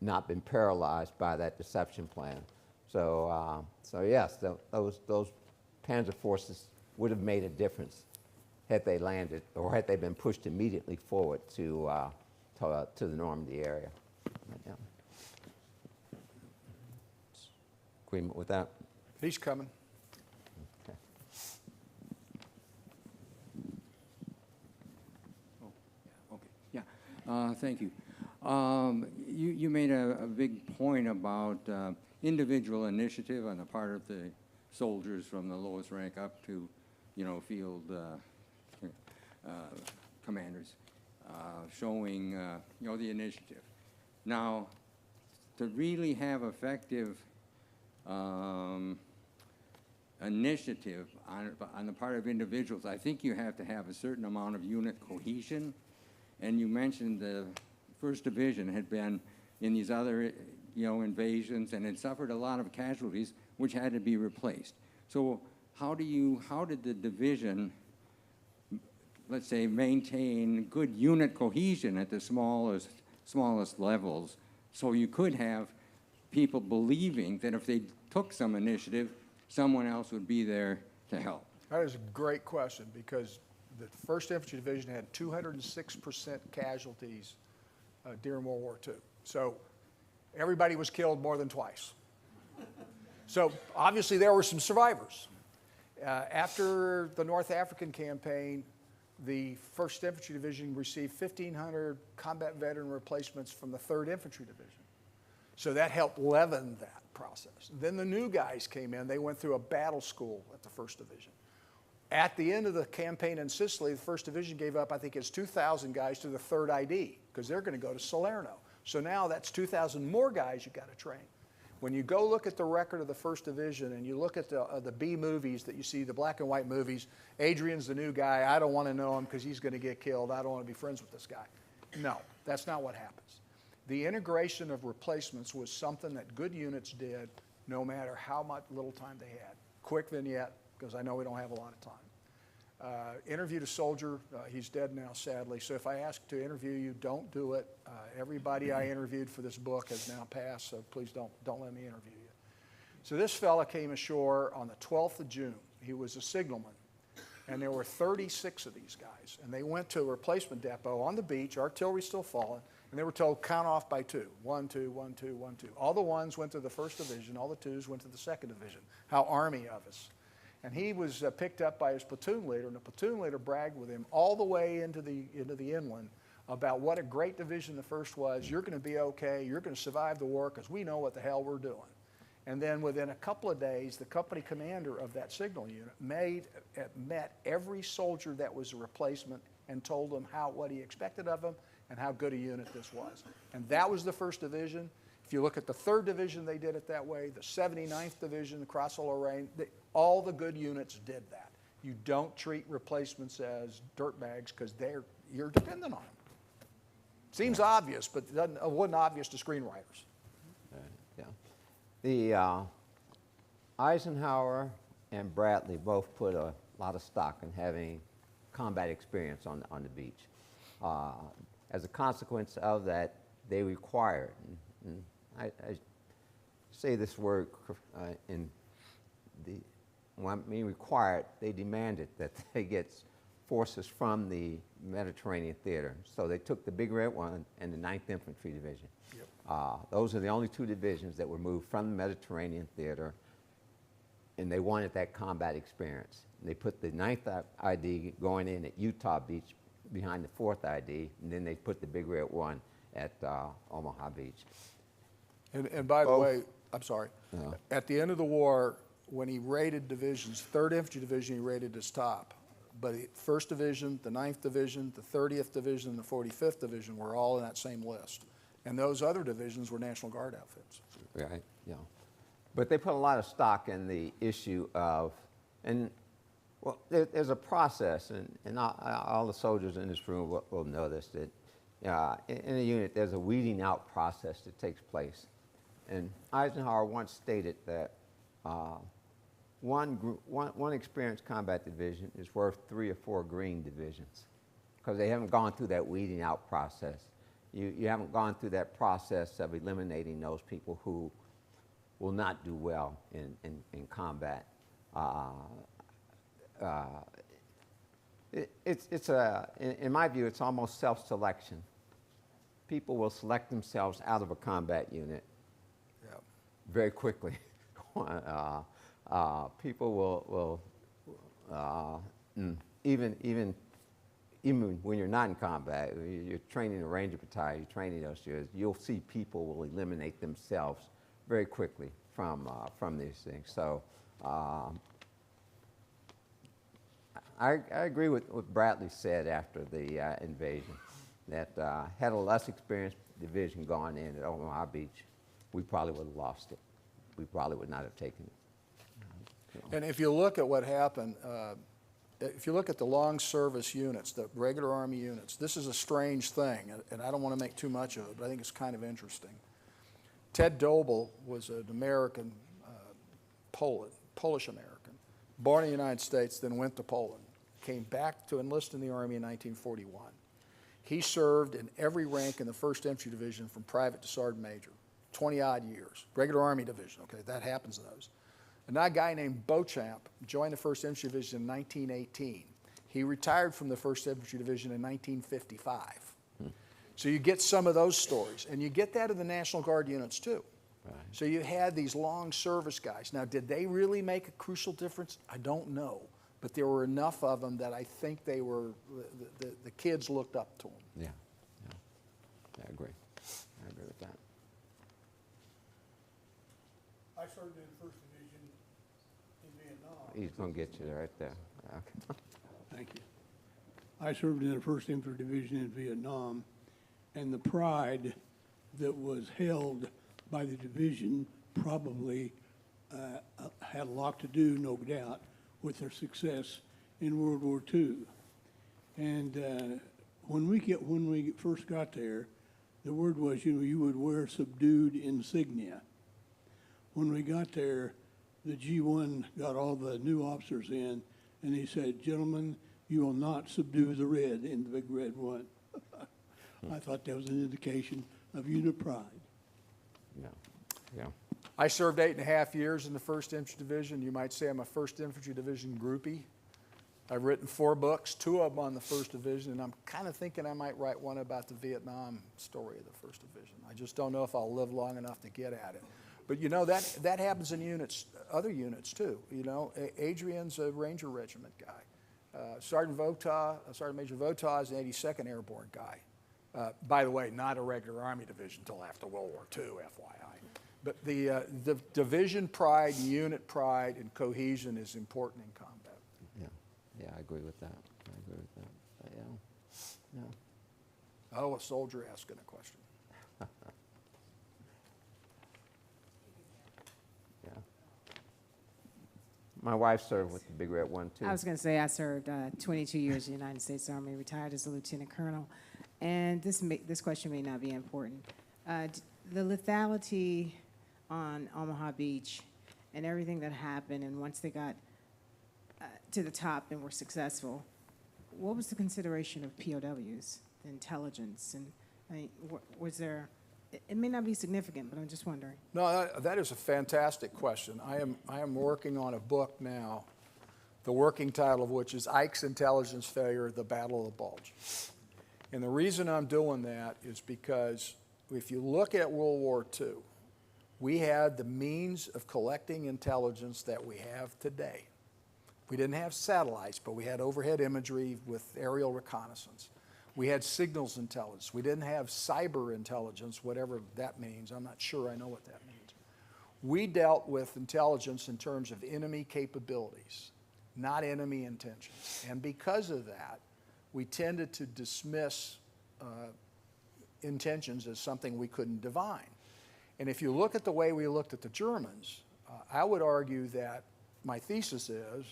not been paralyzed by that deception plan. So, so yes, those Panzer forces would have made a difference had they landed, or had they been pushed immediately forward to the Normandy area. Yeah. Agreement with that? He's coming. Okay. Okay, yeah, thank you. You made a big point about individual initiative on the part of the soldiers from the lowest rank up to, field commanders, showing, the initiative. Now, to really have effective initiative on the part of individuals, I think you have to have a certain amount of unit cohesion. And you mentioned the 1st Division had been in these other, invasions and had suffered a lot of casualties, which had to be replaced. So how did the division, let's say, maintain good unit cohesion at the smallest levels, so you could have people believing that if they took some initiative, someone else would be there to help? That is a great question, because the 1st Infantry Division had 206% casualties during World War II. So everybody was killed more than twice. So obviously there were some survivors. After the North African campaign, the 1st Infantry Division received 1,500 combat veteran replacements from the 3rd Infantry Division. So that helped leaven that process. Then the new guys came in. They went through a battle school at the 1st Division. At the end of the campaign in Sicily, the 1st Division gave up, I think it's 2,000 guys to the 3rd ID, because they're going to go to Salerno. So now that's 2,000 more guys you've got to train. When you go look at the record of the 1st Division and you look at the B movies that you see, the black and white movies, Adrian's the new guy, I don't want to know him because he's going to get killed, I don't want to be friends with this guy. No, that's not what happens. The integration of replacements was something that good units did no matter how much little time they had. Quick vignette, because I know we don't have a lot of time. Interviewed a soldier, he's dead now sadly, so if I ask to interview you, don't do it. Everybody I interviewed for this book has now passed, so please don't let me interview you. So this fella came ashore on the 12th of June. He was a signalman, and there were 36 of these guys, and they went to a replacement depot on the beach, artillery still falling, and they were told count off by 2. 1, 2, 1, 2, 1, 2. All the 1s went to the 1st Division, all the 2s went to the 2nd Division. How Army of us. And he was picked up by his platoon leader, and the platoon leader bragged with him all the way into the inland about what a great division the 1st was. You're going to be okay. You're going to survive the war because we know what the hell we're doing. And then within a couple of days, the company commander of that signal unit met every soldier that was a replacement and told them what he expected of them and how good a unit this was. And that was the 1st Division. If you look at the 3rd Division, they did it that way. The 79th Division, the Cross-Lorraine, all the good units did that. You don't treat replacements as dirtbags because you're dependent on them. Seems obvious, but it wasn't obvious to screenwriters. Yeah. The Eisenhower and Bradley both put a lot of stock in having combat experience on the beach. As a consequence of that, they required, and I say this word when I mean required, they demanded that they get forces from the Mediterranean theater. So they took the Big Red One and the 9th Infantry Division. Yep. Those are the only 2 divisions that were moved from the Mediterranean theater, and they wanted that combat experience. And they put the 9th ID going in at Utah Beach behind the 4th ID, and then they put the Big Red One at Omaha Beach. And by the way, I'm sorry, at the end of the war, when he rated divisions, 3rd Infantry Division he rated as top, but the 1st Division, the 9th Division, the 30th Division, and the 45th Division were all in that same list. And those other divisions were National Guard outfits. Right, yeah. But they put a lot of stock in the issue of, well, there's a process, and all the soldiers in this room will know this, that in a unit there's a weeding out process that takes place. And Eisenhower once stated that one experienced combat division is worth 3 or 4 green divisions, because they haven't gone through that weeding out process. you haven't gone through that process of eliminating those people who will not do well in combat. In my view, it's almost self-selection. People will select themselves out of a combat unit very quickly. People will even when you're not in combat, you're training a Ranger battalion, you're training those years, you'll see people will eliminate themselves very quickly from these things. So I agree with what Bradley said after the invasion, that had a less experienced division gone in at Omaha Beach, we probably would have lost it. We probably would not have taken it. And if you look at what happened, if you look at the long service units, the regular Army units, this is a strange thing, and I don't want to make too much of it, but I think it's kind of interesting. Ted Dole was an American, Polish American, born in the United States, then went to Poland, came back to enlist in the Army in 1941. He served in every rank in the 1st Infantry Division from private to sergeant major, 20-odd years. Regular Army Division, okay, that happens in those. And that guy named Beauchamp joined the 1st Infantry Division in 1918. He retired from the 1st Infantry Division in 1955. So you get some of those stories, and you get that in the National Guard units too. Right. So you had these long service guys. Now, did they really make a crucial difference? I don't know, but there were enough of them that I think they were, the kids looked up to them. Yeah, yeah, I agree. I agree with that. I served in the 1st Division in Vietnam. He's going to get you right there. Okay. Thank you. I served in the 1st Infantry Division in Vietnam, and the pride that was held by the division probably had a lot to do, no doubt, with their success in World War II. And when we first got there, the word was, you would wear subdued insignia. When we got there, the G1 got all the new officers in, and he said, "Gentlemen, you will not subdue the red in the big red one." I thought that was an indication of unit pride. Yeah, yeah. I served 8.5 years in the 1st Infantry Division. You might say I'm a 1st Infantry Division groupie. I've written 4 books, 2 of them on the 1st Division, and I'm kind of thinking I might write one about the Vietnam story of the 1st Division. I just don't know if I'll live long enough to get at it. But you know, that happens in units, other units too. You know, Adrian's a Ranger Regiment guy. Sergeant Major Votah is an 82nd Airborne guy. By the way, not a regular Army division until after World War II, FYI. But the division pride, unit pride, and cohesion is important in combat. Yeah, I agree with that. I agree with that. But yeah, yeah. Oh, a soldier asking a question. Yeah. My wife served with the Big Red One too. I was going to say I served 22 years in the United States Army, retired as a lieutenant colonel. And this question may not be important. The lethality on Omaha Beach and everything that happened, and once they got to the top and were successful, what was the consideration of POWs, the intelligence? And I mean, was there, it may not be significant, but I'm just wondering. No, that is a fantastic question. I am working on a book now, the working title of which is Ike's Intelligence Failure, The Battle of the Bulge. And the reason I'm doing that is because if you look at World War II, we had the means of collecting intelligence that we have today. We didn't have satellites, but we had overhead imagery with aerial reconnaissance. We had signals intelligence. We didn't have cyber intelligence, whatever that means. I'm not sure I know what that means. We dealt with intelligence in terms of enemy capabilities, not enemy intentions. And because of that, we tended to dismiss intentions as something we couldn't divine. And if you look at the way we looked at the Germans, I would argue that my thesis is,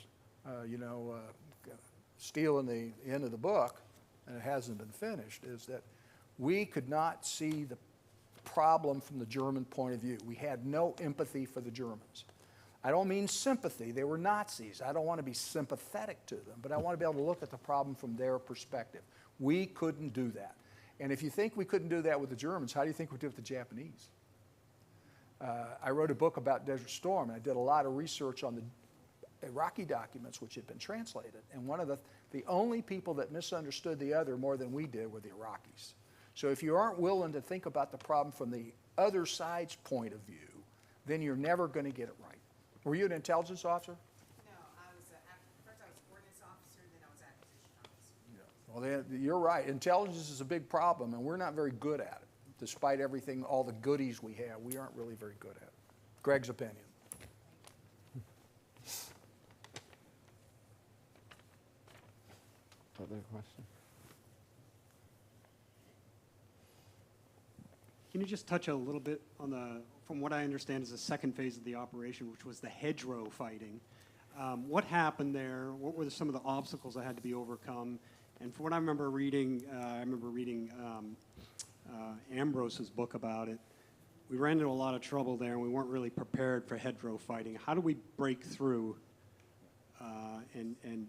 stealing the end of the book, and it hasn't been finished, is that we could not see the problem from the German point of view. We had no empathy for the Germans. I don't mean sympathy. They were Nazis. I don't want to be sympathetic to them, but I want to be able to look at the problem from their perspective. We couldn't do that. And if you think we couldn't do that with the Germans, how do you think we did with the Japanese? I wrote a book about Desert Storm, and I did a lot of research on the Iraqi documents which had been translated. And one of the only people that misunderstood the other more than we did were the Iraqis. So if you aren't willing to think about the problem from the other side's point of view, then you're never going to get it right. Were you an intelligence officer? No, first I was ordnance officer, then I was acquisition officer. Well, then, you're right. Intelligence is a big problem, and we're not very good at it. Despite everything, all the goodies we have, we aren't really very good at it. Greg's opinion. Other question? Can you just touch a little bit on from what I understand is the second phase of the operation, which was the hedgerow fighting. What happened there? What were some of the obstacles that had to be overcome? And from what I remember reading, Ambrose's book about it. We ran into a lot of trouble there, and we weren't really prepared for hedgerow fighting. How do we break through and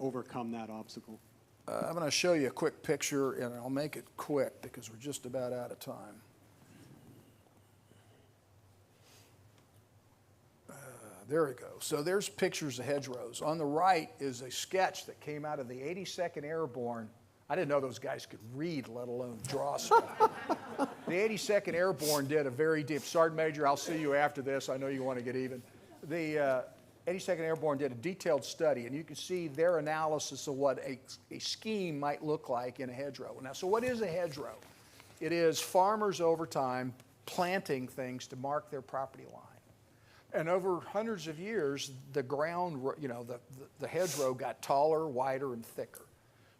overcome that obstacle? I'm going to show you a quick picture, and I'll make it quick because we're just about out of time. There we go. So there's pictures of hedgerows. On the right is a sketch that came out of the 82nd Airborne. I didn't know those guys could read, let alone draw stuff. The 82nd Airborne did a very deep, Sergeant Major, I'll see you after this. I know you want to get even. The 82nd Airborne did a detailed study, and you can see their analysis of what a scheme might look like in a hedgerow. Now, so what is a hedgerow? It is farmers over time planting things to mark their property line. And over hundreds of years, the ground, the hedgerow got taller, wider, and thicker.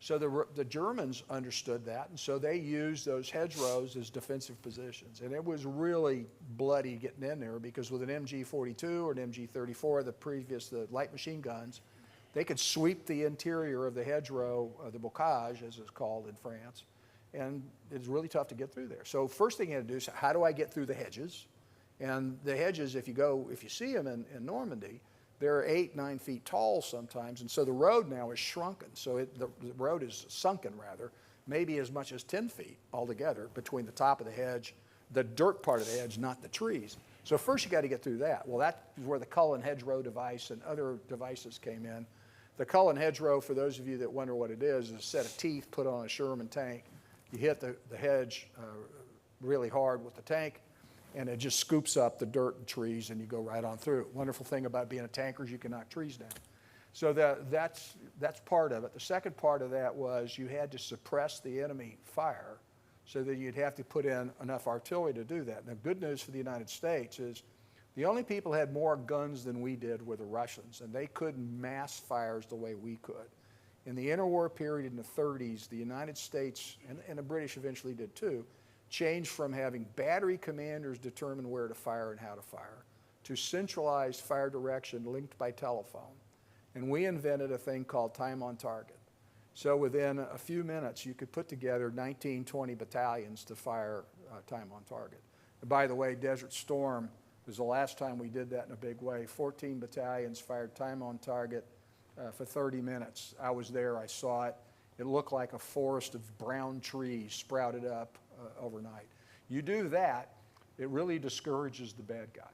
So the Germans understood that, and so they used those hedgerows as defensive positions. And it was really bloody getting in there because with an MG-42 or an MG-34, the light machine guns, they could sweep the interior of the hedgerow, the bocage, as it's called in France, and it's really tough to get through there. So first thing you had to do is, how do I get through the hedges? And the hedges, if you see them in Normandy, they're 8, 9 feet tall sometimes, and so the road now is shrunken. So the road is sunken, rather, maybe as much as 10 feet altogether between the top of the hedge, the dirt part of the hedge, not the trees. So first you got to get through that. Well, that is where the Cullen hedgerow device and other devices came in. The Cullen hedgerow, for those of you that wonder what it is a set of teeth put on a Sherman tank. You hit the hedge really hard with the tank, and it just scoops up the dirt and trees, and you go right on through. Wonderful thing about being a tanker is you can knock trees down. So that's part of it. The second part of that was you had to suppress the enemy fire so that you'd have to put in enough artillery to do that. And the good news for the United States is the only people who had more guns than we did were the Russians, and they couldn't mass fires the way we could. In the interwar period in the 30s, the United States, and the British eventually did too, changed from having battery commanders determine where to fire and how to fire to centralized fire direction linked by telephone. And we invented a thing called time on target. So within a few minutes, you could put together 19, 20 battalions to fire time on target. And by the way, Desert Storm was the last time we did that in a big way. 14 battalions fired time on target for 30 minutes. I was there, I saw it. It looked like a forest of brown trees sprouted up overnight. You do that, it really discourages the bad guys.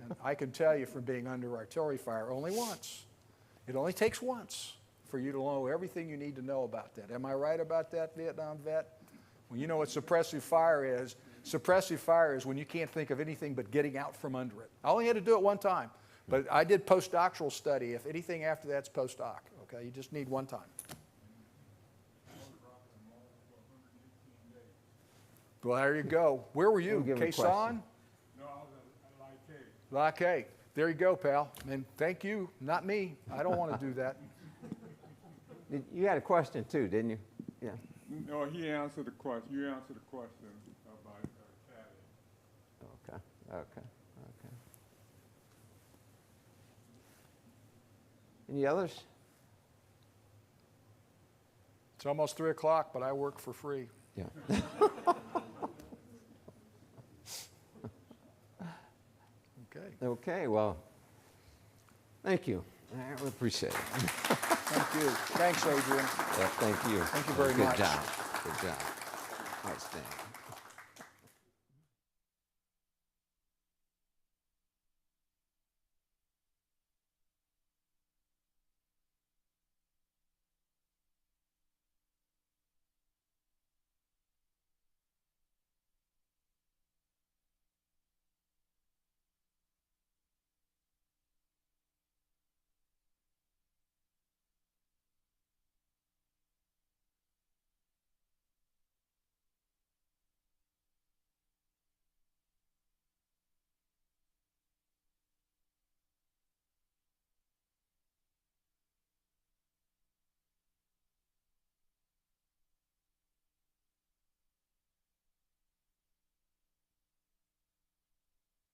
And I can tell you from being under artillery fire only once. It only takes once for you to know everything you need to know about that. Am I right about that, Vietnam vet? When you know what suppressive fire is when you can't think of anything but getting out from under it. I only had to do it one time, but I did postdoctoral study. If anything after that's postdoc, okay? You just need one time. Well, there you go. Where were you? Quezon? No, I was at Lac A. There you go, pal. And thank you, not me. I don't want to do that. You had a question too, didn't you? Yeah. No, he answered the question. You answered the question about caddy. Okay. Any others? It's almost 3 o'clock, but I work for free. Yeah. Okay, well, thank you. I appreciate it. Thank you. Thanks, Adrian. Yeah, thank you. Thank you very Good much. job. Good job. Outstanding.